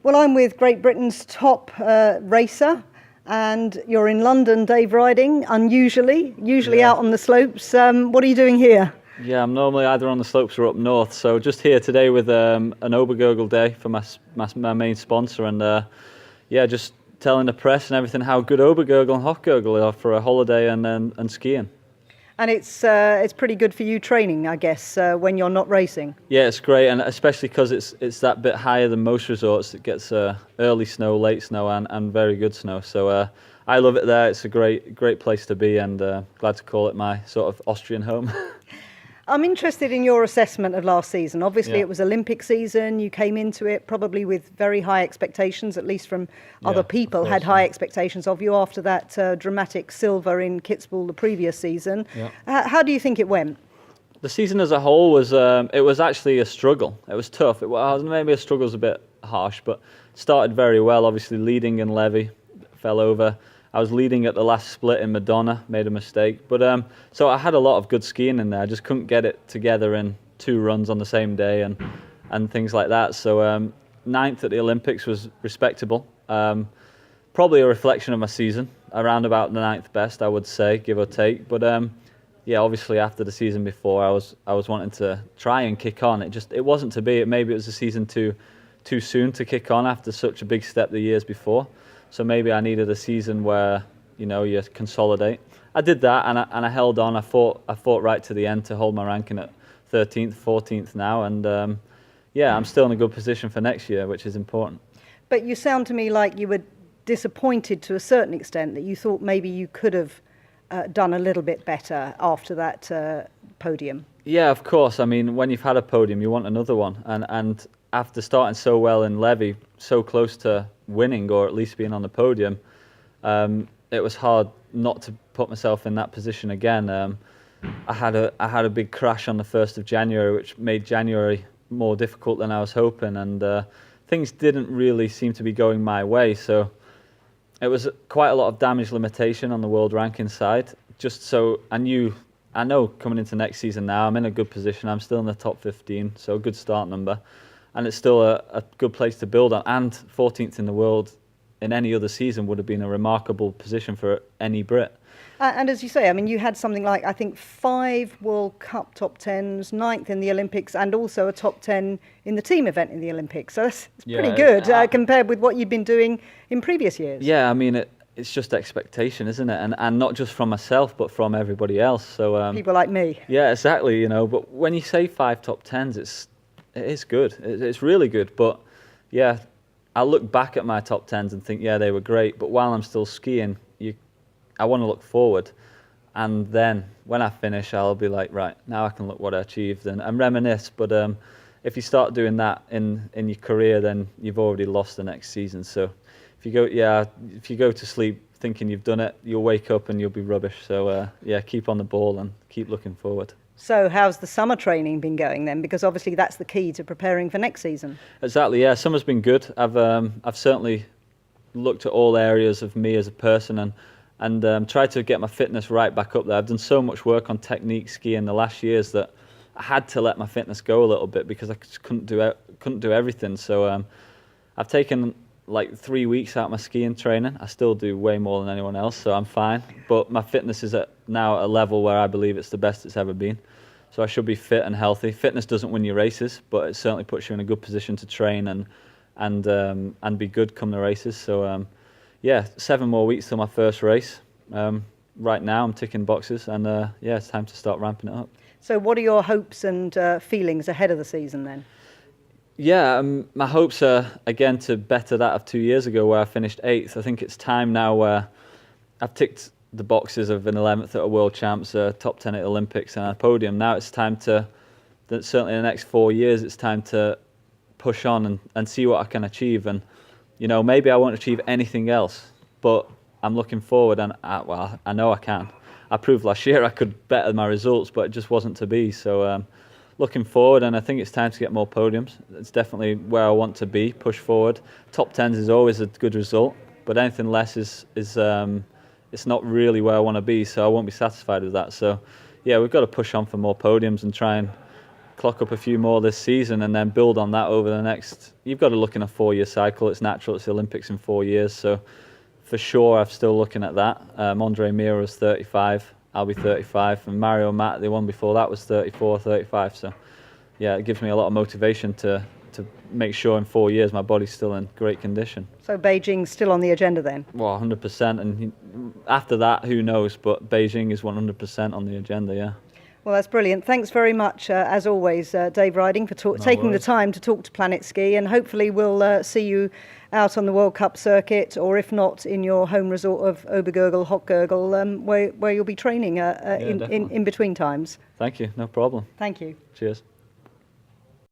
Well, I'm with Great Britain's top racer, and you're in London, Dave, Ryding, usually out on the slopes. What are you doing here? Yeah, I'm normally either on the slopes or up north, so just here today with an Obergurgel day for my main sponsor, and just telling the press and everything how good Obergurgel and Hochgurgel are for a holiday and skiing. And it's pretty good for you training, I guess, when you're not racing. Yeah, it's great, and especially because it's that bit higher than most resorts. It gets early snow, late snow, and very good snow. So I love it there. It's a great place to be, and glad to call it my sort of Austrian home. I'm interested in your assessment of last season. Obviously, Yeah. It was Olympic season. You came into it probably with very high expectations, at least from other people had high expectations of you after that dramatic silver in Kitzbühel the previous season. Yeah. How do you think it went? The season as a whole was it was actually a struggle. It was tough. Maybe a struggle is a bit harsh, but started very well. Obviously, leading in Levy, fell over. I was leading at the last split in Madonna, made a mistake. But so I had a lot of good skiing in there. I just couldn't get it together in 2 runs on the same day and things like that. So 9th at the Olympics was respectable. Probably a reflection of my season, around about the 9th best, I would say, give or take. But obviously after the season before, I was wanting to try and kick on. It wasn't to be. Maybe it was a season too soon to kick on after such a big step the years before. So maybe I needed a season where you consolidate. I did that, and I held on. I fought right to the end to hold my ranking at 13th, 14th now, and I'm still in a good position for next year, which is important. But you sound to me like you were disappointed to a certain extent, that you thought maybe you could have done a little bit better after that podium. Yeah, of course. I mean, when you've had a podium, you want another one, and after starting so well in Levy, so close to winning or at least being on the podium, it was hard not to put myself in that position again. I had a big crash on the 1st of January, which made January more difficult than I was hoping, and things didn't really seem to be going my way. So it was quite a lot of damage limitation on the world ranking side. Just so I know coming into next season now, I'm in a good position. I'm still in the top 15, so a good start number. And it's still a good place to build on. And 14th in the world in any other season would have been a remarkable position for any Brit. And as you say, I mean, you had something like, I think, 5 World Cup top 10s, 9th in the Olympics, and also a top 10 in the team event in the Olympics. So that's pretty good compared with what you'd been doing in previous years. Yeah, I mean, it's just expectation, isn't it? And not just from myself, but from everybody else. So people like me. Yeah, exactly. But when you say 5 top 10s, it is good. It's really good. But yeah, I look back at my top 10s and think, yeah, they were great. But while I'm still skiing, I want to look forward. And then when I finish, I'll be like, right, now I can look what I achieved and reminisce. But if you start doing that in your career, then you've already lost the next season. So if you go to sleep thinking you've done it, you'll wake up and you'll be rubbish. So keep on the ball and keep looking forward. So how's the summer training been going then? Because obviously that's the key to preparing for next season. Exactly, yeah. Summer's been good. I've certainly looked at all areas of me as a person and tried to get my fitness right back up there. I've done so much work on technique skiing the last years that I had to let my fitness go a little bit because I just couldn't do everything. So I've taken like 3 weeks out of my skiing training. I still do way more than anyone else, so I'm fine. But my fitness is now at a level where I believe it's the best it's ever been. So I should be fit and healthy. Fitness doesn't win you races, but it certainly puts you in a good position to train and be good come the races. So 7 more weeks till my first race. Right now I'm ticking boxes, and it's time to start ramping it up. So what are your hopes and feelings ahead of the season then? Yeah, my hopes are, again, to better that of 2 years ago where I finished 8th. I think it's time now where I've ticked the boxes of an 11th at a World Champs, top 10 at Olympics and a podium. Now it's time certainly in the next 4 years, it's time to push on and see what I can achieve. And, maybe I won't achieve anything else, but I'm looking forward and, I know I can. I proved last year I could better my results, but it just wasn't to be. So looking forward, and I think it's time to get more podiums. It's definitely where I want to be, push forward. Top 10s is always a good result, but anything less is it's not really where I want to be, so I won't be satisfied with that. So, we've got to push on for more podiums and try and clock up a few more this season and then build on that over the next. You've got to look in a 4-year cycle. It's natural. It's the Olympics in 4 years. So for sure, I'm still looking at that. Andre Mira is 35. I'll be 35. And Mario Matt, the one before that, was 34, 35. So yeah, it gives me a lot of motivation to make sure in 4 years my body's still in great condition. So Beijing's still on the agenda then? Well, 100%. And after that, who knows? But Beijing is 100% on the agenda, yeah. Well, that's brilliant. Thanks very much, as always, Dave Ryding, for taking the time to talk to PlanetSKI, and hopefully we'll see you out on the World Cup circuit, or if not, in your home resort of Obergurgl, Hochgurgl, where you'll be training in between times. Thank you, no problem. Thank you. Cheers.